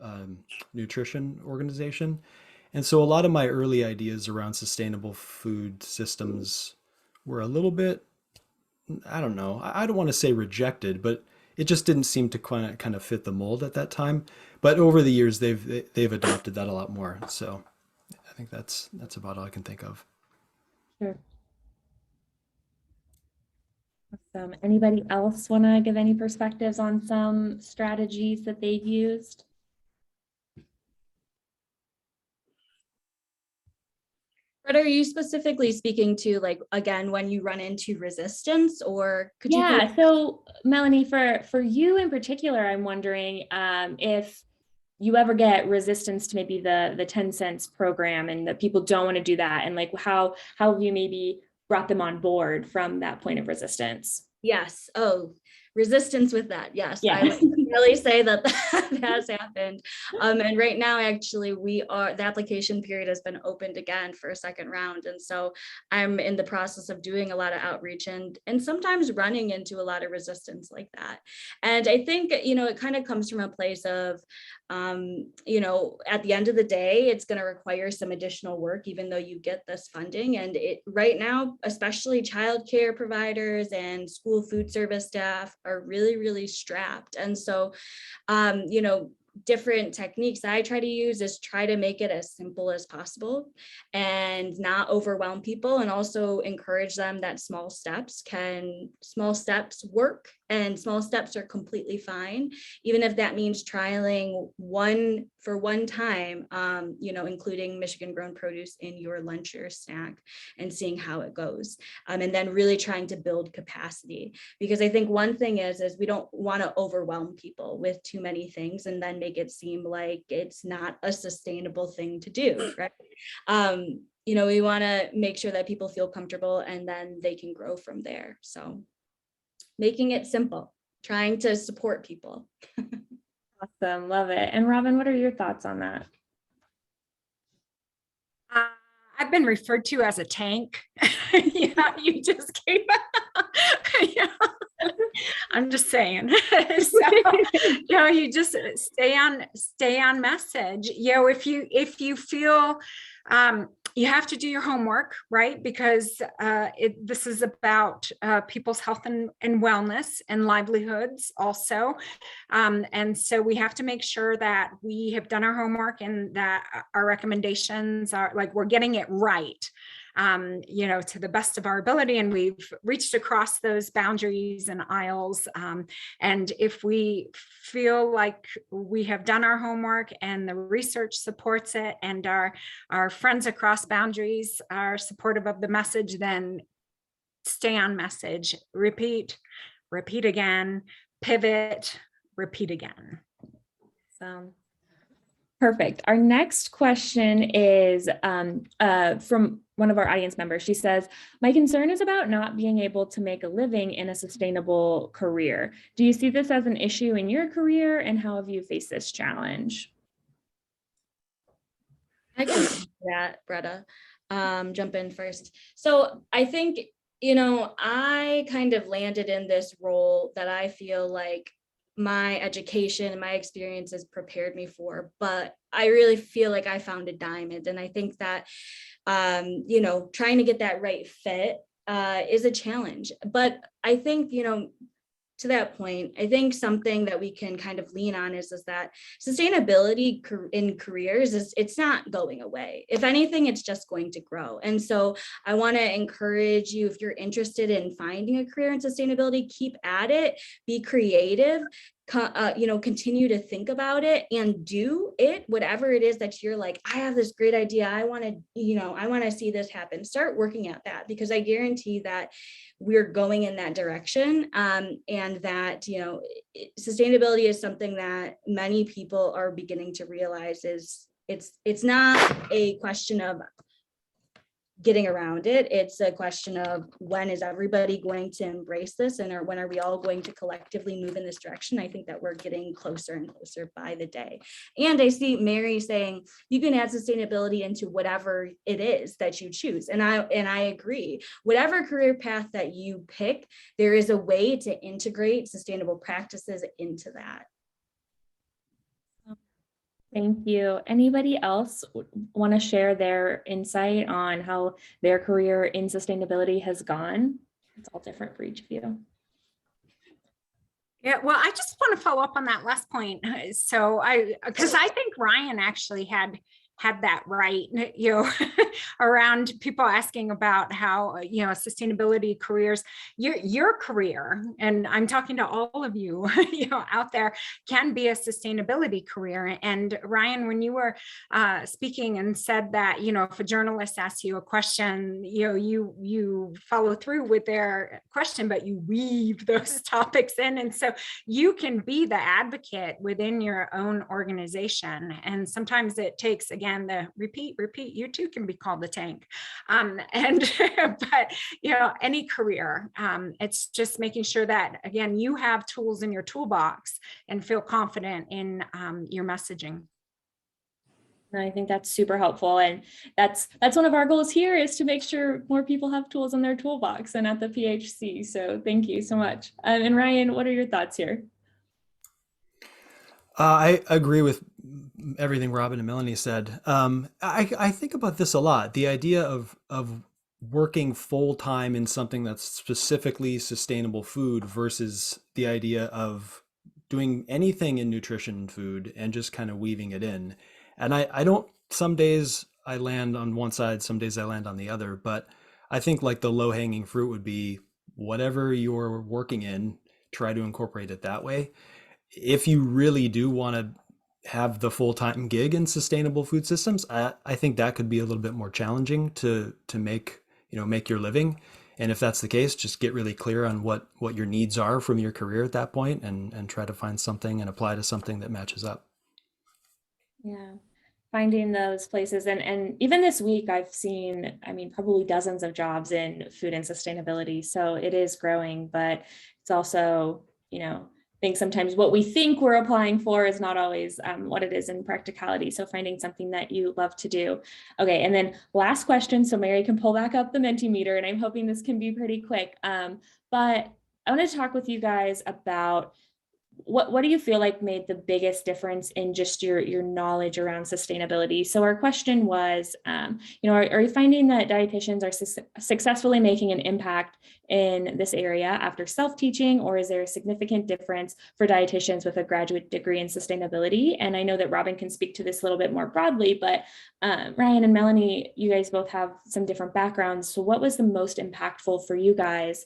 [SPEAKER 5] nutrition organization. And so a lot of my early ideas around sustainable food systems were a little bit, I don't know, I don't want to say rejected, but it just didn't seem to kind of fit the mold at that time. But over the years, they've adopted that a lot more. So I think that's about all I can think of.
[SPEAKER 6] Sure. Awesome. Anybody else want to give any perspectives on some strategies that they've used?
[SPEAKER 4] But are you specifically speaking to, like, again, when you run into resistance, or could you?
[SPEAKER 6] Yeah, so Melanie, for you in particular, I'm wondering if you ever get resistance to maybe the 10 cents program and that people don't want to do that, and like how have you maybe brought them on board from that point of resistance?
[SPEAKER 4] Yes. Oh, resistance with that. Yes.
[SPEAKER 6] Yeah.
[SPEAKER 4] I would really say that that has happened. And right now, actually, the application period has been opened again for a second round. And so I'm in the process of doing a lot of outreach and sometimes running into a lot of resistance like that. And I think, it kind of comes from a place of, at the end of the day, it's going to require some additional work, even though you get this funding. And right now, especially childcare providers and school food service staff are really, really strapped. And so, different techniques that I try to use is try to make it as simple as possible and not overwhelm people, and also encourage them that small steps work and small steps are completely fine, even if that means trialing one time, including Michigan grown produce in your lunch or snack and seeing how it goes. And then really trying to build capacity, because I think one thing is we don't want to overwhelm people with too many things and then make it seem like it's not a sustainable thing to do, right? We want to make sure that people feel comfortable and then they can grow from there. So making it simple, trying to support people.
[SPEAKER 6] Awesome, love it. And Robin, what are your thoughts on that?
[SPEAKER 3] I've been referred to as a tank. Yeah, you just came. Yeah. I'm just saying. So, you just stay on message. If you feel you have to do your homework, right? Because this is about people's health and wellness and livelihoods also. And so we have to make sure that we have done our homework and that our recommendations are like, we're getting it right. To the best of our ability, and we've reached across those boundaries and aisles. And if we feel like we have done our homework and the research supports it, and our friends across boundaries are supportive of the message, then stay on message, repeat again, pivot, repeat again.
[SPEAKER 6] So perfect. Our next question is from one of our audience members. She says, my concern is about not being able to make a living in a sustainable career. Do you see this as an issue in your career, and how have you faced this challenge?
[SPEAKER 4] I can answer that, Breta. Jump in first. So I think, I kind of landed in this role that I feel like my education and my experiences prepared me for, but I really feel like I found a diamond. And I think that, you know, trying to get that right fit is a challenge. But I think, you know, to that point, I think something that we can kind of lean on is that sustainability in careers it's not going away. If anything, it's just going to grow. And so I want to encourage you, if you're interested in finding a career in sustainability, keep at it, be creative, you know, continue to think about it and do it, whatever it is that you're like, I have this great idea. I want to, you know, I want to see this happen. Start working at that, because I guarantee that we're going in that direction. And that, you know, sustainability is something that many people are beginning to realize is it's not a question of getting around it. It's a question of when is everybody going to embrace this, and when are we all going to collectively move in this direction? I think that we're getting closer and closer by the day. And I see Mary saying you can add sustainability into whatever it is that you choose. And I agree. Whatever career path that you pick, there is a way to integrate sustainable practices into that.
[SPEAKER 6] Thank you. Anybody else want to share their insight on how their career in sustainability has gone? It's all different for each of you.
[SPEAKER 3] Yeah, well, I just want to follow up on that last point. So because I think Ryan actually had that right, you know, around people asking about how, you know, sustainability careers, your career, and I'm talking to all of you, you know, out there, can be a sustainability career. And Ryan, when you were speaking and said that, you know, if a journalist asks you a question, you know, you follow through with their question, but you weave those topics in. And so you can be the advocate within your own organization. And sometimes it takes, again, the repeat, you too can be called the tank. But, you know, any career, it's just making sure that, again, you have tools in your toolbox and feel confident in your messaging.
[SPEAKER 6] I think that's super helpful. And that's one of our goals here, is to make sure more people have tools in their toolbox and at the PHC. So thank you so much. And Ryan, what are your thoughts here?
[SPEAKER 5] I agree with everything Robin and Melanie said. I think about this a lot. The idea of working full time in something that's specifically sustainable food versus the idea of doing anything in nutrition and food and just kind of weaving it in. And I don't, some days I land on one side, some days I land on the other, but I think like the low hanging fruit would be whatever you're working in, try to incorporate it that way. If you really do want to have the full-time gig in sustainable food systems, I think that could be a little bit more challenging to make, you know, make your living. And if that's the case, just get really clear on what your needs are from your career at that point, and try to find something and apply to something that matches up.
[SPEAKER 6] Yeah, finding those places. And even this week, I've seen, I mean, probably dozens of jobs in food and sustainability. So it is growing, but it's also, you know, I think sometimes what we think we're applying for is not always what it is in practicality. So finding something that you love to do. Okay, and then last question, so Mary can pull back up the Mentimeter, and I'm hoping this can be pretty quick. But I want to talk with you guys about what do you feel like made the biggest difference in just your knowledge around sustainability? So our question was, you know, are you finding that dietitians are successfully making an impact in this area after self-teaching, or is there a significant difference for dietitians with a graduate degree in sustainability? And I know that Robin can speak to this a little bit more broadly, but Ryan and Melanie, you guys both have some different backgrounds. So what was the most impactful for you guys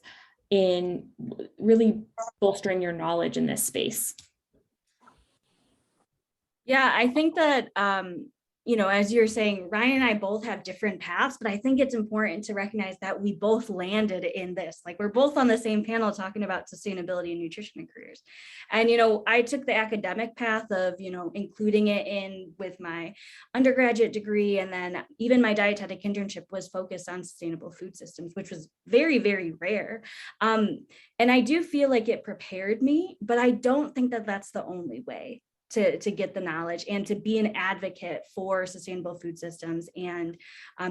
[SPEAKER 6] in really bolstering your knowledge in this space?
[SPEAKER 4] Yeah, I think that, you know, as you're saying, Ryan and I both have different paths, but I think it's important to recognize that we both landed in this. Like, we're both on the same panel talking about sustainability and nutrition careers. And, you know, I took the academic path of, you know, including it in with my undergraduate degree. And then even my dietetic internship was focused on sustainable food systems, which was very, very rare. And I do feel like it prepared me, but I don't think that that's the only way to get the knowledge and to be an advocate for sustainable food systems and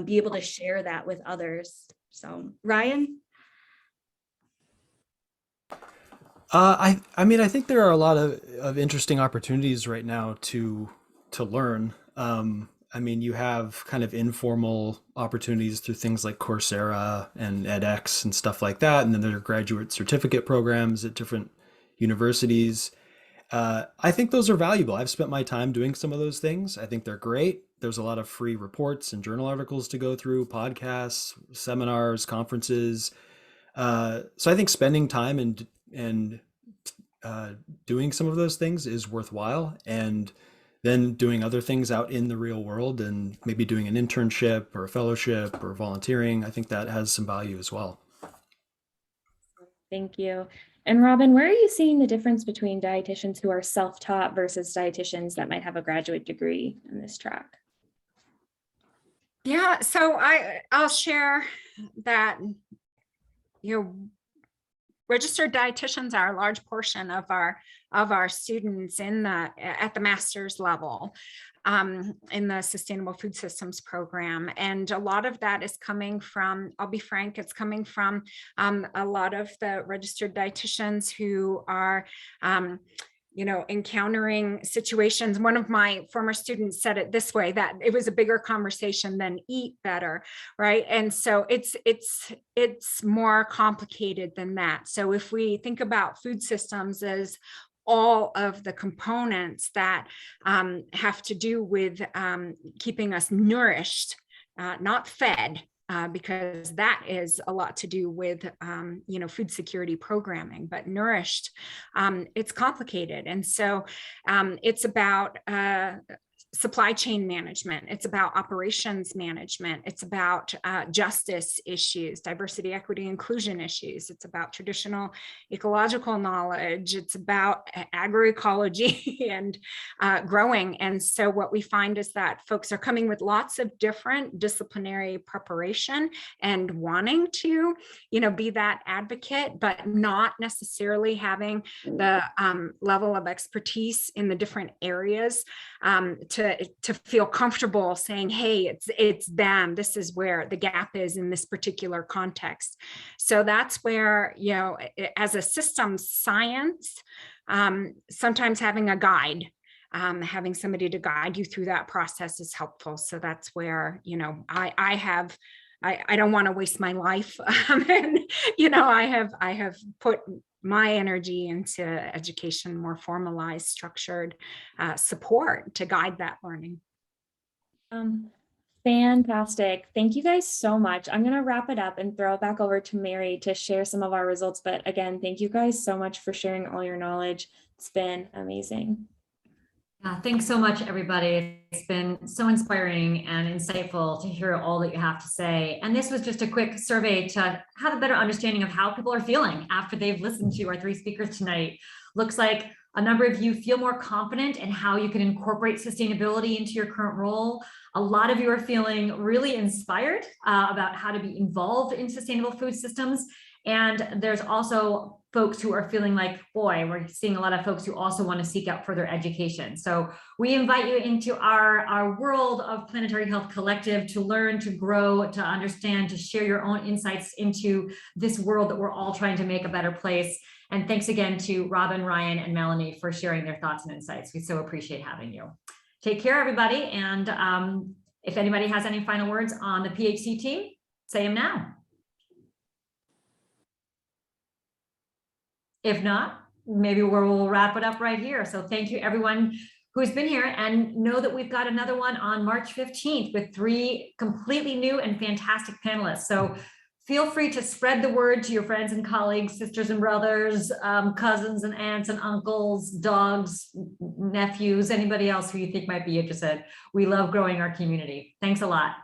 [SPEAKER 4] be able to share that with others. So, Ryan?
[SPEAKER 5] I mean, I think there are a lot of interesting opportunities right now to learn. I mean, you have kind of informal opportunities through things like Coursera and edX and stuff like that, and then there are graduate certificate programs at different universities. I think those are valuable. I've spent my time doing some of those things. I think they're great. There's a lot of free reports and journal articles to go through, podcasts, seminars, conferences. So I think spending time and uh, doing some of those things is worthwhile, and then doing other things out in the real world and maybe doing an internship or a fellowship or volunteering, I think that has some value as well.
[SPEAKER 6] Thank you. And Robin, where are you seeing the difference between dietitians who are self-taught versus dietitians that might have a graduate degree in this track?
[SPEAKER 3] Yeah, so I'll share that, registered dietitians are a large portion of our students at the master's level in the Sustainable Food Systems program. And a lot of that is coming from, I'll be frank, it's coming from a lot of the registered dietitians who are encountering situations. One of my former students said it this way, that it was a bigger conversation than eat better, right? And so it's more complicated than that. So if we think about food systems as all of the components that have to do with keeping us nourished, not fed, because that is a lot to do with, food security programming, but nourished, it's complicated. And so it's about supply chain management. It's about operations management. It's about justice issues, diversity, equity, inclusion issues. It's about traditional ecological knowledge. It's about agroecology and growing. And so what we find is that folks are coming with lots of different disciplinary preparation and wanting to, be that advocate, but not necessarily having the level of expertise in the different areas to feel comfortable saying, hey, it's them. This is where the gap is in this particular context. So that's where, as a systems science, sometimes having a guide, having somebody to guide you through that process is helpful. So that's where, I don't want to waste my life. And, I have put my energy into education, more formalized, structured support to guide that learning.
[SPEAKER 6] Fantastic. Thank you guys so much. I'm going to wrap it up and throw it back over to Mary to share some of our results. But again, thank you guys so much for sharing all your knowledge. It's been amazing.
[SPEAKER 2] Thanks so much, everybody. It's been so inspiring and insightful to hear all that you have to say. And this was just a quick survey to have a better understanding of how people are feeling after they've listened to our three speakers tonight. Looks like a number of you feel more confident in how you can incorporate sustainability into your current role. A lot of you are feeling really inspired about how to be involved in sustainable food systems. And there's also folks who are feeling like, boy, we're seeing a lot of folks who also want to seek out further education. So we invite you into our world of Planetary Health Collective to learn, to grow, to understand, to share your own insights into this world that we're all trying to make a better place. And thanks again to Robin, Ryan, and Melanie for sharing their thoughts and insights. We so appreciate having you. Take care, everybody. And if anybody has any final words on the PHC team, say them now. If not, maybe we'll wrap it up right here. So thank you everyone who's been here, and know that we've got another one on March 15th with 3 completely new and fantastic panelists. So feel free to spread the word to your friends and colleagues, sisters and brothers, cousins and aunts and uncles, dogs, nephews, anybody else who you think might be interested. We love growing our community. Thanks a lot.